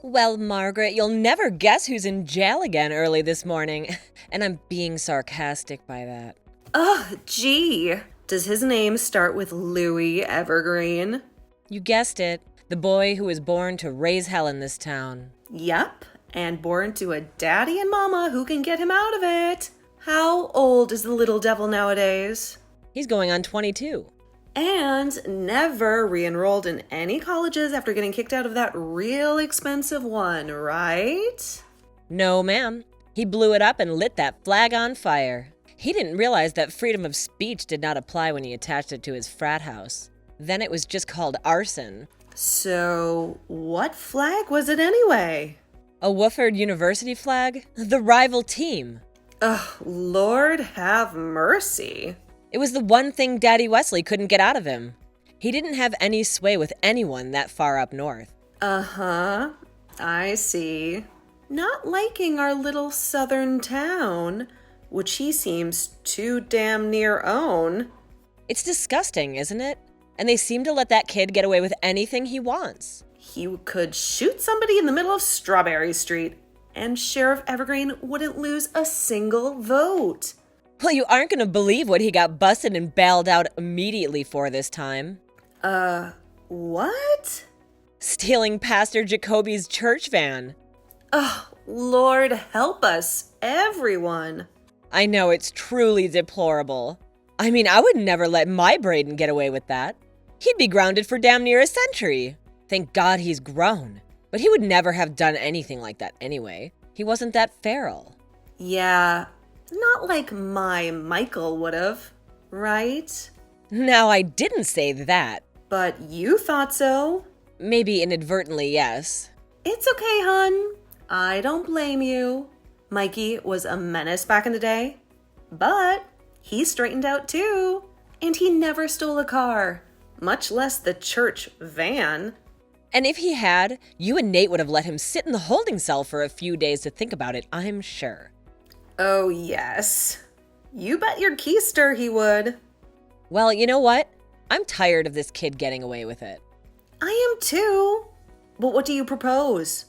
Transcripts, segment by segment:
Well, Margaret, you'll never guess who's in jail again early this morning. And I'm being sarcastic by that. Ugh, gee. Does his name start with Louis Evergreen? You guessed it. The boy who was born to raise hell in this town. Yep, and born to a daddy and mama who can get him out of it. How old is the little devil nowadays? He's going on 22. And never re-enrolled in any colleges after getting kicked out of that real expensive one, right? No, ma'am. He blew it up and lit that flag on fire. He didn't realize that freedom of speech did not apply when he attached it to his frat house. Then it was just called arson. So, what flag was it anyway? A Wofford University flag? The rival team. Ugh, Lord have mercy. It was the one thing Daddy Wesley couldn't get out of him. He didn't have any sway with anyone that far up north. Uh-huh, I see. Not liking our little southern town, which he seems too damn near own. It's disgusting, isn't it? And they seem to let that kid get away with anything he wants. He could shoot somebody in the middle of Strawberry Street, and Sheriff Evergreen wouldn't lose a single vote. Well, you aren't going to believe what he got busted and bailed out immediately for this time. What? Stealing Pastor Jacoby's church van. Oh, Lord help us, everyone. I know, it's truly deplorable. I mean, I would never let my Braden get away with that. He'd be grounded for damn near a century. Thank God he's grown. But he would never have done anything like that anyway. He wasn't that feral. Yeah, not like my Michael would've, right? Now, I didn't say that. But you thought so. Maybe inadvertently, yes. It's okay, hun. I don't blame you. Mikey was a menace back in the day, but he straightened out too. And he never stole a car, much less the church van. And if he had, you and Nate would have let him sit in the holding cell for a few days to think about it, I'm sure. Oh, yes. You bet your keister he would. Well, you know what? I'm tired of this kid getting away with it. I am too. But what do you propose?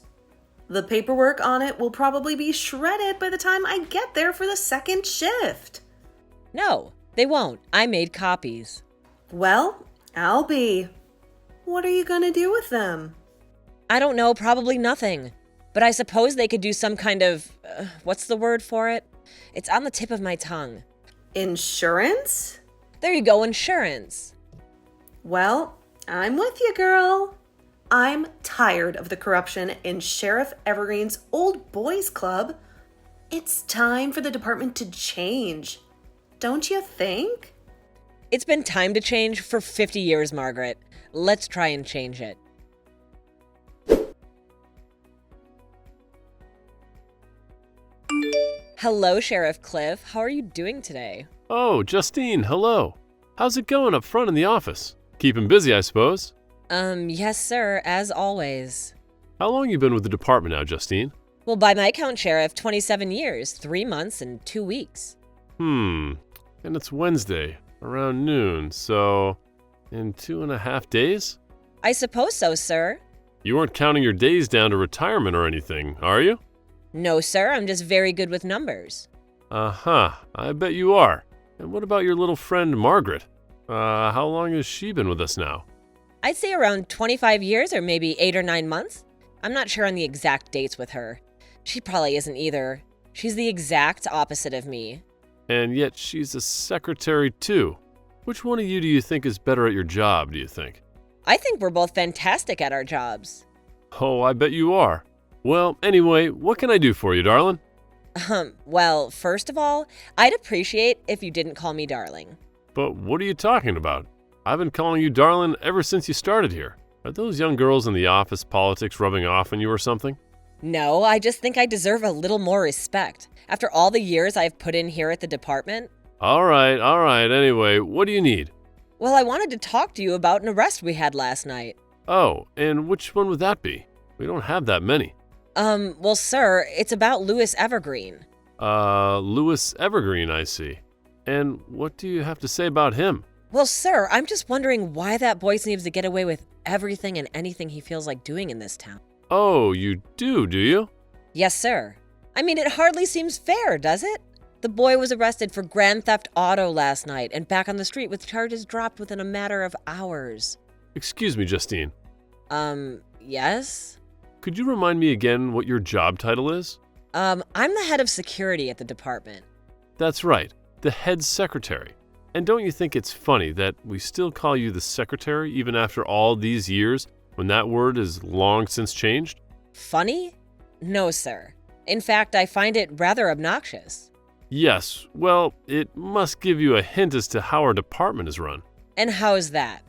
The paperwork on it will probably be shredded by the time I get there for the second shift. No, they won't. I made copies. Well, I'll be. What are you gonna do with them? I don't know, probably nothing. But I suppose they could do some kind of, what's the word for it? It's on the tip of my tongue. Insurance? There you go, insurance. Well, I'm with you, girl. I'm tired of the corruption in Sheriff Evergreen's old boys club. It's time for the department to change. Don't you think? It's been time to change for 50 years, Margaret. Let's try and change it. Hello, Sheriff Cliff. How are you doing today? Oh, Justine, hello. How's it going up front in the office? Keeping busy, I suppose? Yes, sir, as always. How long you been with the department now, Justine? Well, by my count, Sheriff, 27 years, 3 months, and 2 weeks. And it's Wednesday, around noon, so in 2.5 days? I suppose so, sir. You weren't counting your days down to retirement or anything, are you? No, sir, I'm just very good with numbers. Uh-huh, I bet you are. And what about your little friend, Margaret? How long has she been with us now? I'd say around 25 years or maybe 8 or 9 months. I'm not sure on the exact dates with her. She probably isn't either. She's the exact opposite of me. And yet she's a secretary too. Which one of you do you think is better at your job, do you think? I think we're both fantastic at our jobs. Oh, I bet you are. Well, anyway, what can I do for you, darling? Well, first of all, I'd appreciate if you didn't call me darling. But what are you talking about? I've been calling you darling ever since you started here. Are those young girls in the office politics rubbing off on you or something? No, I just think I deserve a little more respect. After all the years I've put in here at the department. All right. Anyway, what do you need? Well, I wanted to talk to you about an arrest we had last night. Oh, and which one would that be? We don't have that many. Well, sir, it's about Louis Evergreen. Louis Evergreen, I see. And what do you have to say about him? Well, sir, I'm just wondering why that boy seems to get away with everything and anything he feels like doing in this town. Oh, you do you? Yes, sir. I mean, it hardly seems fair, does it? The boy was arrested for grand theft auto last night and back on the street with charges dropped within a matter of hours. Excuse me, Justine. Yes? Could you remind me again what your job title is? I'm the head of security at the department. That's right, the head secretary. And don't you think it's funny that we still call you the secretary even after all these years when that word is long since changed? Funny? No, sir. In fact, I find it rather obnoxious. Yes, well, it must give you a hint as to how our department is run. And how is that?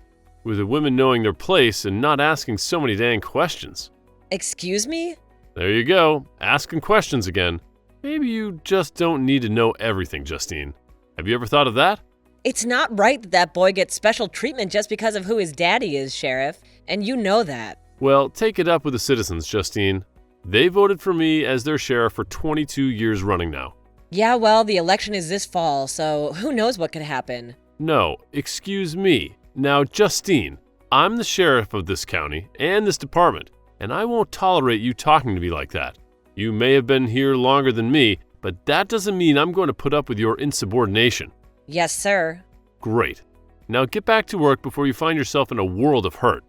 With the women knowing their place and not asking so many dang questions. Excuse me? There you go, asking questions again. Maybe you just don't need to know everything, Justine. Have you ever thought of that? It's not right that that boy gets special treatment just because of who his daddy is, Sheriff, and you know that. Well, take it up with the citizens, Justine. They voted for me as their sheriff for 22 years running now. Yeah, well, the election is this fall, so who knows what could happen. No, excuse me. Now, Justine, I'm the sheriff of this county and this department, and I won't tolerate you talking to me like that. You may have been here longer than me, but that doesn't mean I'm going to put up with your insubordination. Yes, sir. Great. Now get back to work before you find yourself in a world of hurt.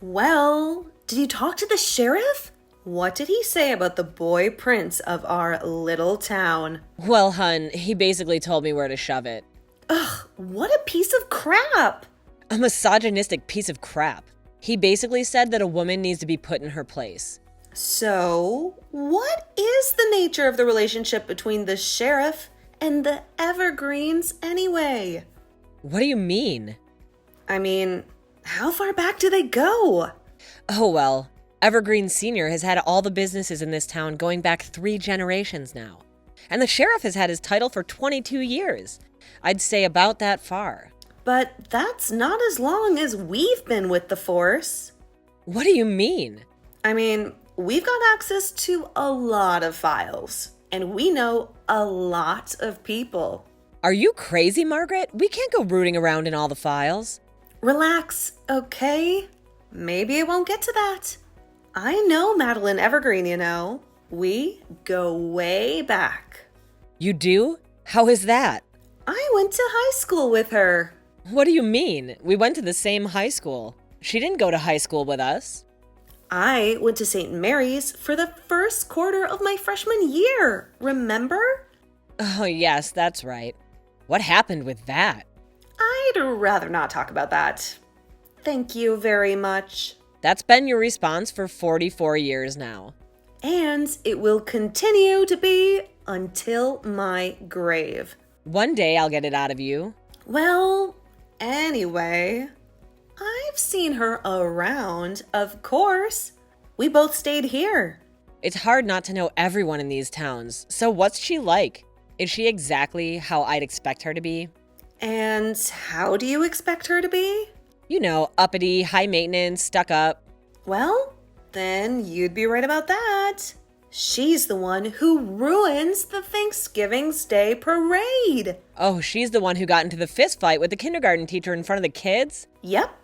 Well, did you talk to the sheriff? What did he say about the boy prince of our little town? Well, hun, he basically told me where to shove it. Ugh, what a piece of crap! A misogynistic piece of crap. He basically said that a woman needs to be put in her place. So, what is the nature of the relationship between the sheriff and the Evergreens anyway? What do you mean? I mean, how far back do they go? Oh, well, Evergreen Sr. has had all the businesses in this town going back 3 generations now. And the sheriff has had his title for 22 years. I'd say about that far. But that's not as long as we've been with the force. What do you mean? I mean, we've got access to a lot of files, and we know a lot of people. Are you crazy, Margaret? We can't go rooting around in all the files. Relax, okay? Maybe it won't get to that. I know Madeline Evergreen, you know. We go way back. You do? How is that? I went to high school with her. What do you mean? We went to the same high school. She didn't go to high school with us. I went to St. Mary's for the first quarter of my freshman year, remember? Oh, yes, that's right. What happened with that? I'd rather not talk about that. Thank you very much. That's been your response for 44 years now. And it will continue to be until my grave. One day I'll get it out of you. Well, anyway, I've seen her around, of course. We both stayed here. It's hard not to know everyone in these towns. So what's she like? Is she exactly how I'd expect her to be? And how do you expect her to be? You know, uppity, high maintenance, stuck up. Well, then you'd be right about that. She's the one who ruins the Thanksgiving's Day parade. Oh, she's the one who got into the fist fight with the kindergarten teacher in front of the kids? Yep.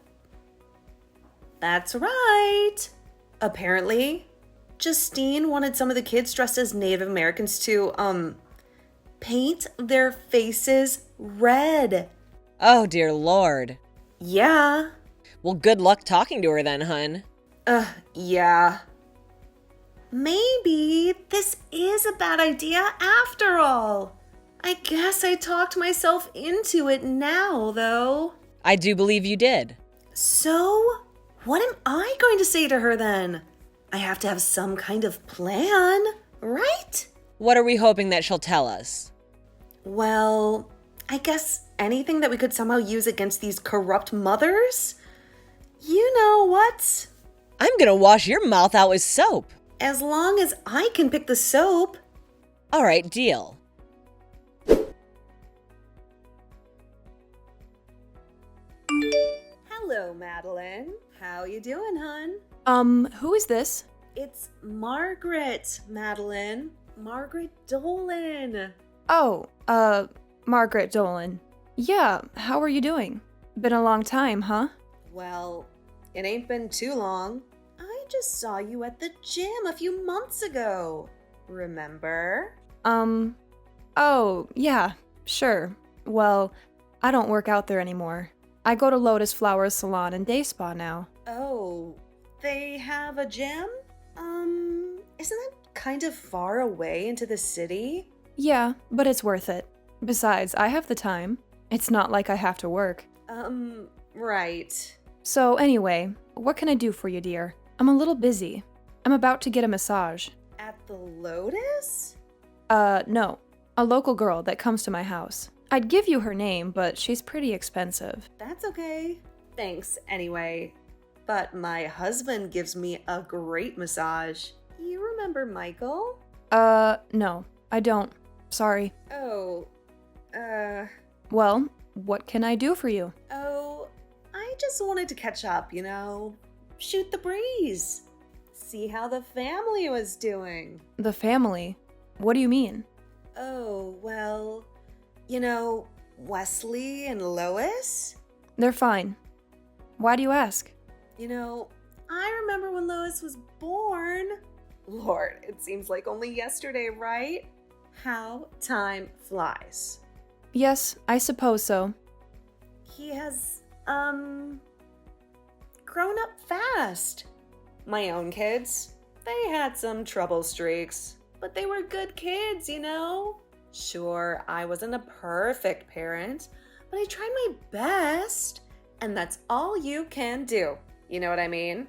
That's right. Apparently, Justine wanted some of the kids dressed as Native Americans to, paint their faces red. Oh, dear Lord. Yeah. Well, good luck talking to her then, hun. Yeah. Maybe this is a bad idea after all. I guess I talked myself into it now, though. I do believe you did. So, what am I going to say to her then? I have to have some kind of plan, right? What are we hoping that she'll tell us? Well, I guess anything that we could somehow use against these corrupt mothers? You know what? I'm gonna wash your mouth out with soap. As long as I can pick the soap. All right, deal. Hello, Madeline. How you doing, hun? Who is this? It's Margaret, Madeline. Margaret Dolan. Oh, Margaret Dolan. Yeah, how are you doing? Been a long time, huh? Well, it ain't been too long. I just saw you at the gym a few months ago. Remember? Oh, yeah, sure. Well, I don't work out there anymore. I go to Lotus Flowers Salon and Day Spa now. Oh, they have a gym? Isn't that kind of far away into the city? Yeah, but it's worth it. Besides, I have the time. It's not like I have to work. Right. So anyway, what can I do for you, dear? I'm a little busy. I'm about to get a massage. At the Lotus? No. A local girl that comes to my house. I'd give you her name, but she's pretty expensive. That's okay. Thanks, anyway. But my husband gives me a great massage. You remember Michael? No, I don't. Sorry. Oh, Well, what can I do for you? I just wanted to catch up, shoot the breeze. See how the family was doing. The family? What do you mean? Oh, well, Wesley and Lois? They're fine. Why do you ask? I remember when Lois was born. Lord, it seems like only yesterday, right? How time flies. Yes, I suppose so. He has, grown up fast. My own kids, they had some trouble streaks, but they were good kids, Sure, I wasn't a perfect parent, but I tried my best, and that's all you can do. You know what I mean?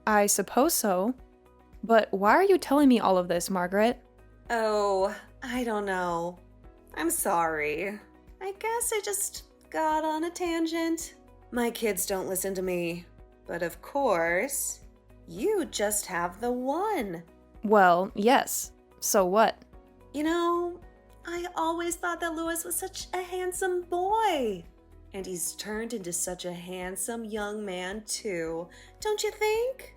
I suppose so. But why are you telling me all of this, Margaret? Oh, I don't know. I'm sorry. I guess I just got on a tangent. My kids don't listen to me. But of course, you just have the one. Well, yes. So what? I always thought that Louis was such a handsome boy. And he's turned into such a handsome young man, too. Don't you think?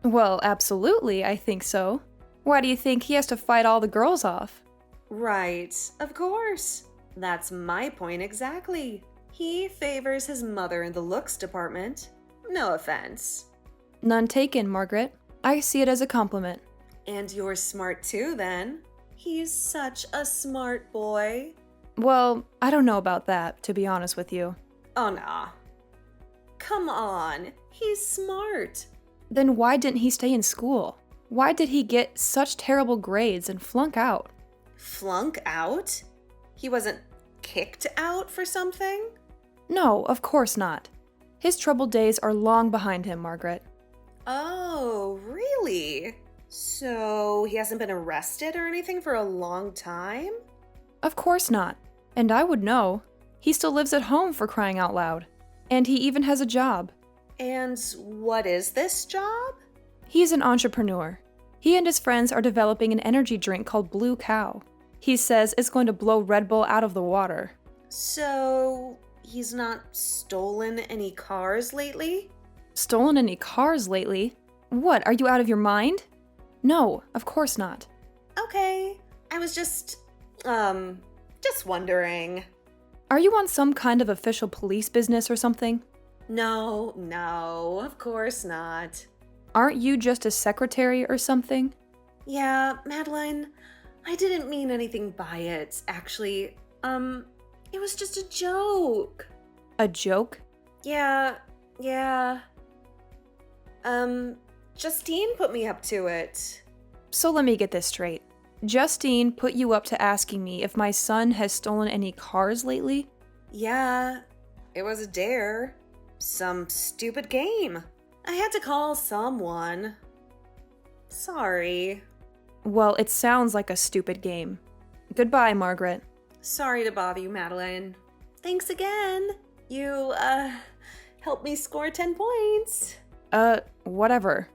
Well, absolutely, I think so. Why do you think he has to fight all the girls off? Right, of course. That's my point exactly. He favors his mother in the looks department. No offense. None taken, Margaret. I see it as a compliment. And you're smart too, then. He's such a smart boy. Well, I don't know about that, to be honest with you. Oh, nah. Come on, he's smart. Then why didn't he stay in school? Why did he get such terrible grades and flunk out? Flunk out? He wasn't kicked out for something? No, of course not. His troubled days are long behind him, Margaret. Oh, really? So he hasn't been arrested or anything for a long time? Of course not. And I would know. He still lives at home, for crying out loud. And he even has a job. And what is this job? He's an entrepreneur. He and his friends are developing an energy drink called Blue Cow. He says it's going to blow Red Bull out of the water. So he's not stolen any cars lately? Stolen any cars lately? What, are you out of your mind? No, of course not. Okay, I was just wondering. Are you on some kind of official police business or something? No, of course not. Aren't you just a secretary or something? Yeah, Madeline, I didn't mean anything by it, actually. It was just a joke. A joke? Yeah. Justine put me up to it. So let me get this straight. Justine put you up to asking me if my son has stolen any cars lately? Yeah, it was a dare. Some stupid game. I had to call someone. Sorry. Well, it sounds like a stupid game. Goodbye, Margaret. Sorry to bother you, Madeline. Thanks again. You, helped me score 10 points. Whatever.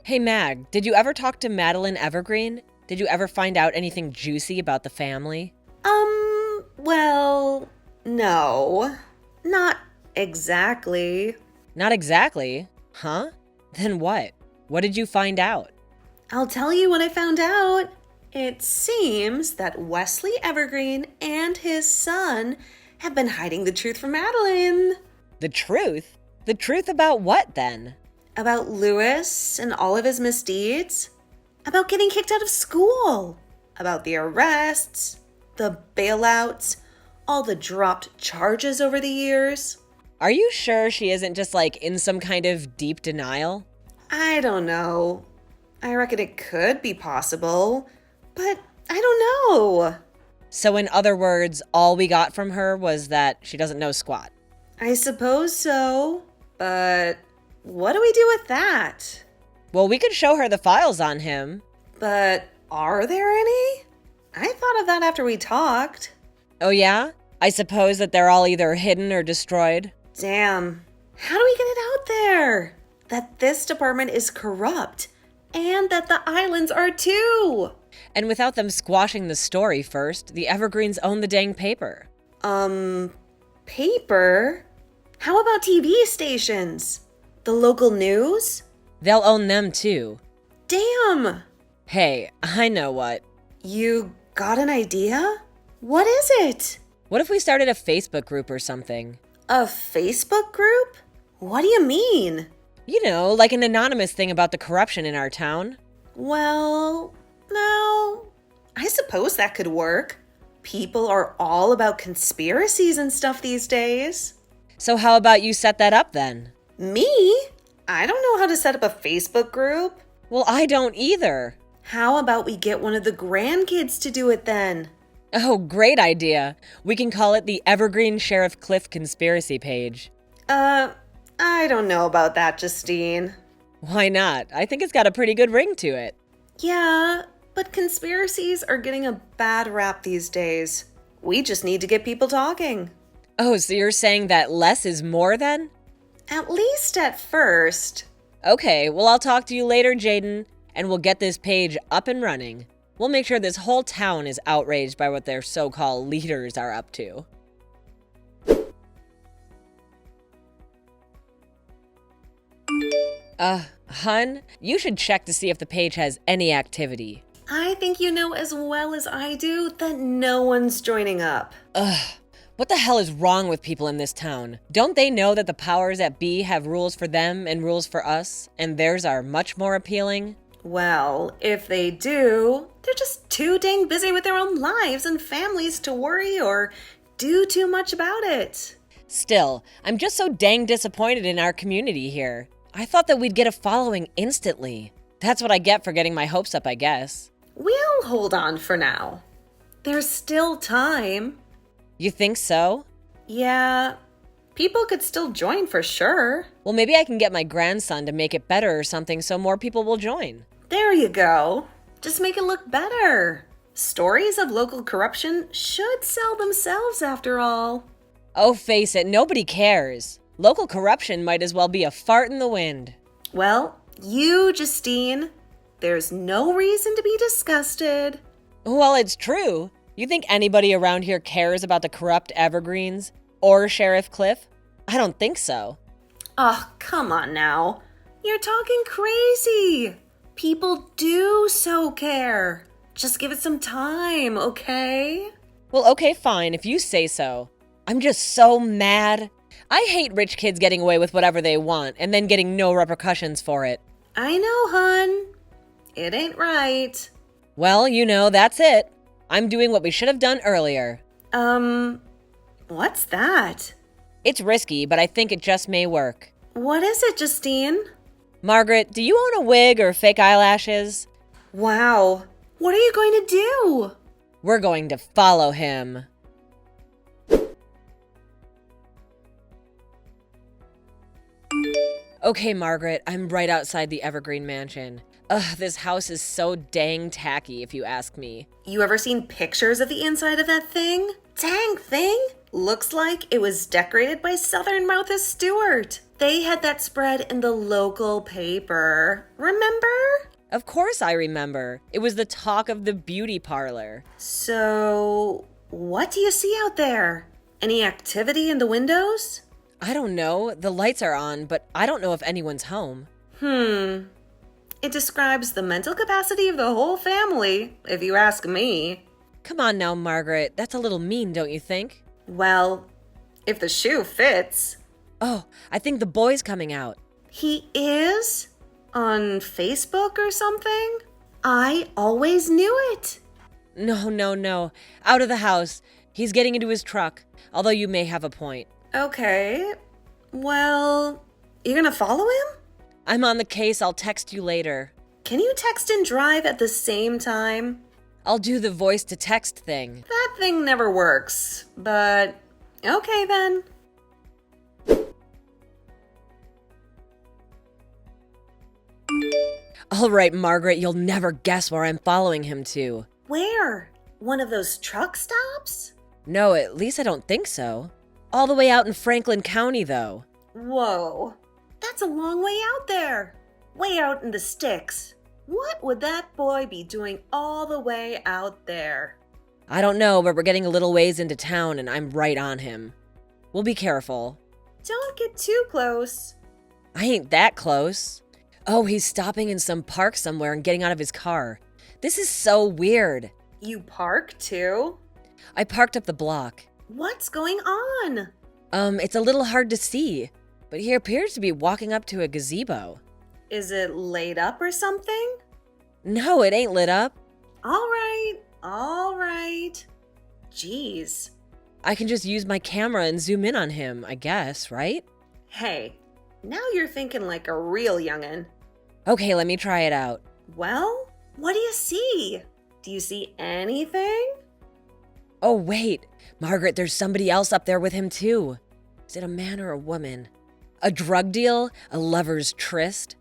Hey Mag, did you ever talk to Madeline Evergreen? Did you ever find out anything juicy about the family? Well, no. Not exactly. Not exactly. Huh? Then what? What did you find out? I'll tell you what I found out. It seems that Wesley Evergreen and his son have been hiding the truth from Madeline. The truth? The truth about what then? About Lewis and all of his misdeeds. About getting kicked out of school. About the arrests, the bailouts, all the dropped charges over the years. Are you sure she isn't just like in some kind of deep denial? I don't know. I reckon it could be possible, but I don't know. So in other words, all we got from her was that she doesn't know squat. I suppose so, but what do we do with that? Well, we could show her the files on him. But are there any? I thought of that after we talked. Oh yeah? I suppose that they're all either hidden or destroyed. Damn. How do we get it out there? That this department is corrupt and that the islands are too. And without them squashing the story first, the Evergreens own the dang paper. Paper? How about TV stations? The local news? They'll own them too. Damn. Hey, I know what. You got an idea? What is it? What if we started a Facebook group or something? A Facebook group? What do you mean? You know, like an anonymous thing about the corruption in our town. Well, no. I suppose that could work. People are all about conspiracies and stuff these days. So how about you set that up then? Me? I don't know how to set up a Facebook group. Well, I don't either. How about we get one of the grandkids to do it then? Oh, great idea. We can call it the Evergreen Sheriff Cliff Conspiracy Page. I don't know about that, Justine. Why not? I think it's got a pretty good ring to it. Yeah, but conspiracies are getting a bad rap these days. We just need to get people talking. Oh, so you're saying that less is more then? At least at first. Okay, well, I'll talk to you later, Jaden, and we'll get this page up and running. We'll make sure this whole town is outraged by what their so-called leaders are up to. Hun, you should check to see if the page has any activity. I think you know as well as I do that no one's joining up. What the hell is wrong with people in this town? Don't they know that the powers that be have rules for them and rules for us, and theirs are much more appealing? Well, if they do, they're just too dang busy with their own lives and families to worry or do too much about it. Still, I'm just so dang disappointed in our community here. I thought that we'd get a following instantly. That's what I get for getting my hopes up, I guess. We'll hold on for now. There's still time. You think so? Yeah, people could still join for sure. Well, maybe I can get my grandson to make it better or something so more people will join. There you go. Just make it look better. Stories of local corruption should sell themselves after all. Oh, face it, nobody cares. Local corruption might as well be a fart in the wind. Well, you, Justine, there's no reason to be disgusted. Well, it's true. You think anybody around here cares about the corrupt Evergreens? Or Sheriff Cliff? I don't think so. Oh, come on now. You're talking crazy. People do so care. Just give it some time, okay? Well, okay, fine, if you say so. I'm just so mad. I hate rich kids getting away with whatever they want and then getting no repercussions for it. I know, hun. It ain't right. Well, you know, that's it. I'm doing what we should have done earlier. What's that? It's risky, but I think it just may work. What is it, Justine? Margaret, do you own a wig or fake eyelashes? Wow. What are you going to do? We're going to follow him. Okay, Margaret, I'm right outside the Evergreen Mansion. Ugh, this house is so dang tacky, if you ask me. You ever seen pictures of the inside of that thing? Dang thing! Looks like it was decorated by Southern Martha Stewart. They had that spread in the local paper. Remember? Of course I remember. It was the talk of the beauty parlor. So, what do you see out there? Any activity in the windows? I don't know. The lights are on, but I don't know if anyone's home. It describes the mental capacity of the whole family, if you ask me. Come on now, Margaret. That's a little mean, don't you think? Well, if the shoe fits. Oh, I think the boy's coming out. He is? On Facebook or something? I always knew it. No. Out of the house. He's getting into his truck, although you may have a point. Okay. Well, you gonna follow him? I'm on the case. I'll text you later. Can you text and drive at the same time? I'll do the voice-to-text thing. That thing never works, but okay then. All right, Margaret, you'll never guess where I'm following him to. Where? One of those truck stops? No, at least I don't think so. All the way out in Franklin County, though. Whoa, that's a long way out there. Way out in the sticks. What would that boy be doing all the way out there? I don't know, but we're getting a little ways into town and I'm right on him. We'll be careful. Don't get too close. I ain't that close. Oh, he's stopping in some park somewhere and getting out of his car. This is so weird. You park too? I parked up the block. What's going on? It's a little hard to see, but he appears to be walking up to a gazebo. Is it laid up or something? No, it ain't lit up. All right. Jeez. I can just use my camera and zoom in on him, I guess, right? Hey, now you're thinking like a real youngin'. Okay, let me try it out. Well, what do you see? Do you see anything? Oh, wait. Margaret, there's somebody else up there with him, too. Is it a man or a woman? A drug deal? A lover's tryst?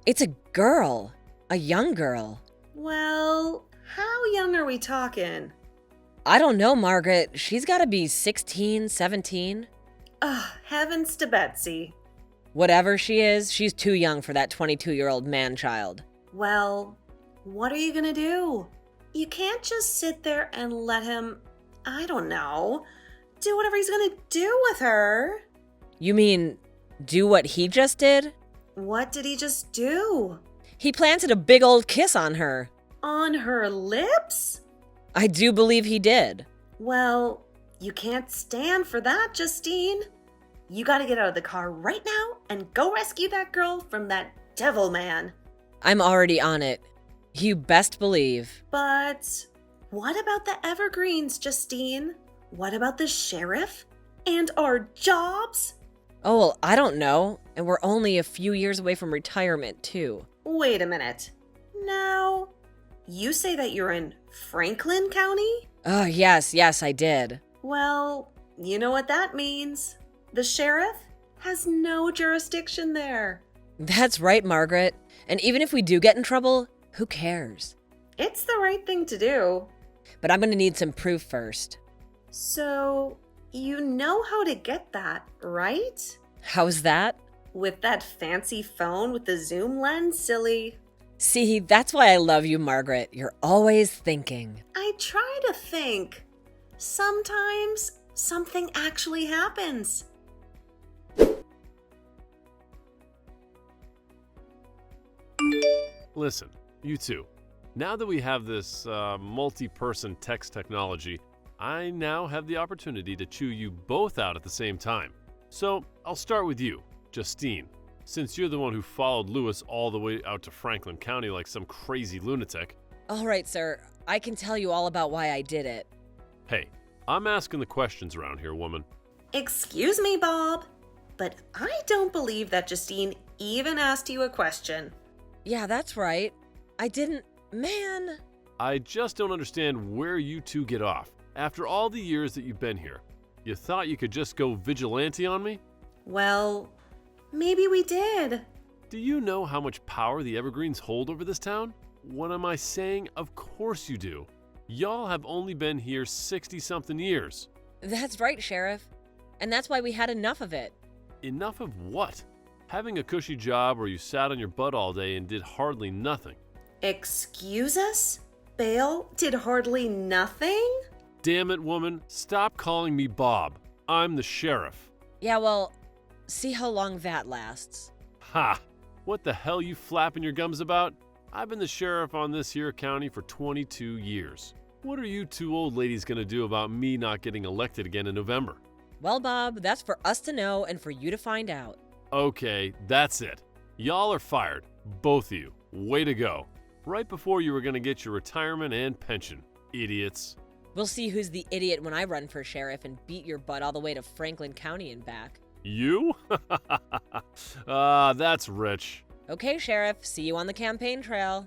It's a girl. A young girl. Well, how young are we talking? I don't know, Margaret. She's gotta be 16, 17. Ugh, heavens to Betsy. Whatever she is, she's too young for that 22-year-old man-child. Well, what are you gonna do? You can't just sit there and let him, I don't know, do whatever he's gonna do with her. You mean, do what he just did? What did he just do? He planted a big old kiss on her. On her lips? I do believe he did. Well, you can't stand for that, Justine. You gotta get out of the car right now and go rescue that girl from that devil man. I'm already on it. You best believe. But what about the evergreens, Justine? What about the sheriff? And our jobs? Oh, well, I don't know. And we're only a few years away from retirement, too. Wait a minute. Now, you say that you're in Franklin County? Oh, yes, I did. Well, you know what that means. The sheriff has no jurisdiction there. That's right, Margaret. And even if we do get in trouble, who cares? It's the right thing to do. But I'm gonna need some proof first. So, you know how to get that, right? How's that? With that fancy phone with the zoom lens, silly. See, that's why I love you, Margaret. You're always thinking. I try to think. Sometimes something actually happens. Listen, you two. Now that we have this multi-person text technology, I now have the opportunity to chew you both out at the same time. So I'll start with you, Justine, since you're the one who followed Lewis all the way out to Franklin County like some crazy lunatic. All right, sir. I can tell you all about why I did it. Hey, I'm asking the questions around here, woman. Excuse me, Bob, but I don't believe that Justine even asked you a question. Yeah, that's right. I didn't... Man... I just don't understand where you two get off. After all the years that you've been here, you thought you could just go vigilante on me? Well, maybe we did. Do you know how much power the Evergreens hold over this town? What am I saying? Of course you do. Y'all have only been here 60-something years. That's right, Sheriff. And that's why we had enough of it. Enough of what? Having a cushy job where you sat on your butt all day and did hardly nothing. Excuse us? Bale did hardly nothing? Damn it, woman. Stop calling me Bob. I'm the sheriff. Yeah, well, see how long that lasts. Ha! What the hell you flapping your gums about? I've been the sheriff on this here county for 22 years. What are you two old ladies gonna do about me not getting elected again in November? Well, Bob, that's for us to know and for you to find out. Okay, that's it. Y'all are fired. Both of you. Way to go. Right before you were gonna get your retirement and pension. Idiots. We'll see who's the idiot when I run for sheriff and beat your butt all the way to Franklin County and back. You? That's rich. Okay, Sheriff, see you on the campaign trail.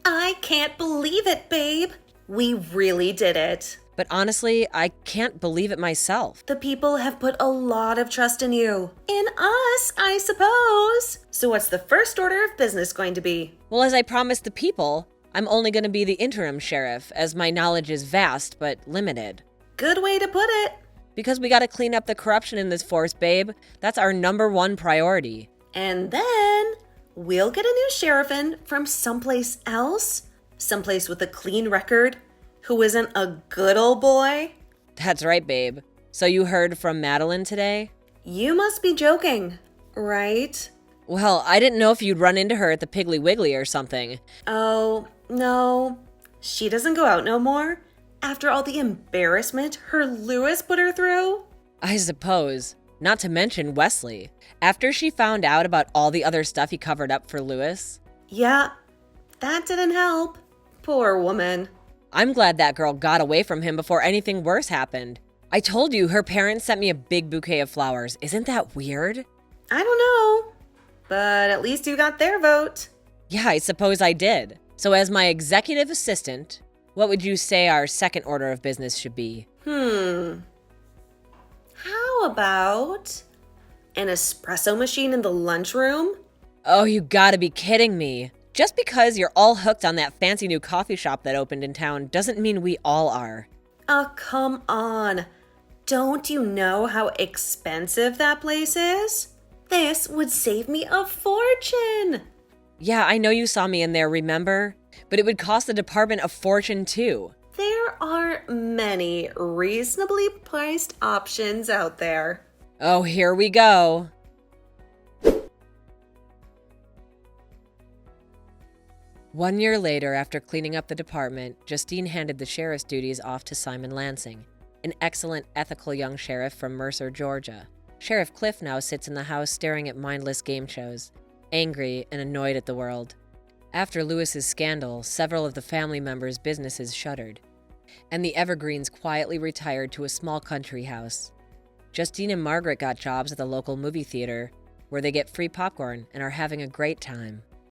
I can't believe it, babe. We really did it. But honestly, I can't believe it myself. The people have put a lot of trust in you. In us, I suppose. So what's the first order of business going to be? Well, as I promised the people, I'm only going to be the interim sheriff, as my knowledge is vast but limited. Good way to put it. Because we got to clean up the corruption in this force, babe. That's our #1 priority. And then we'll get a new sheriff in from someplace else. Someplace with a clean record, who isn't a good old boy. That's right, babe. So you heard from Madeline today? You must be joking, right? Well, I didn't know if you'd run into her at the Piggly Wiggly or something. Oh, no. She doesn't go out no more? After all the embarrassment her Lewis put her through? I suppose. Not to mention Wesley. After she found out about all the other stuff he covered up for Lewis. Yeah, that didn't help. Poor woman. I'm glad that girl got away from him before anything worse happened. I told you her parents sent me a big bouquet of flowers. Isn't that weird? I don't know, but at least you got their vote. Yeah, I suppose I did. So as my executive assistant, what would you say our second order of business should be? How about an espresso machine in the lunchroom? Oh, you gotta be kidding me. Just because you're all hooked on that fancy new coffee shop that opened in town doesn't mean we all are. Oh, come on. Don't you know how expensive that place is? This would save me a fortune. Yeah, I know you saw me in there, remember? But it would cost the department a fortune too. There are many reasonably priced options out there. Oh, here we go. One year later, after cleaning up the department, Justine handed the sheriff's duties off to Simon Lansing, an excellent, ethical young sheriff from Mercer, Georgia. Sheriff Cliff now sits in the house staring at mindless game shows, angry and annoyed at the world. After Lewis's scandal, several of the family members' businesses shuttered, and the Evergreens quietly retired to a small country house. Justine and Margaret got jobs at the local movie theater, where they get free popcorn and are having a great time.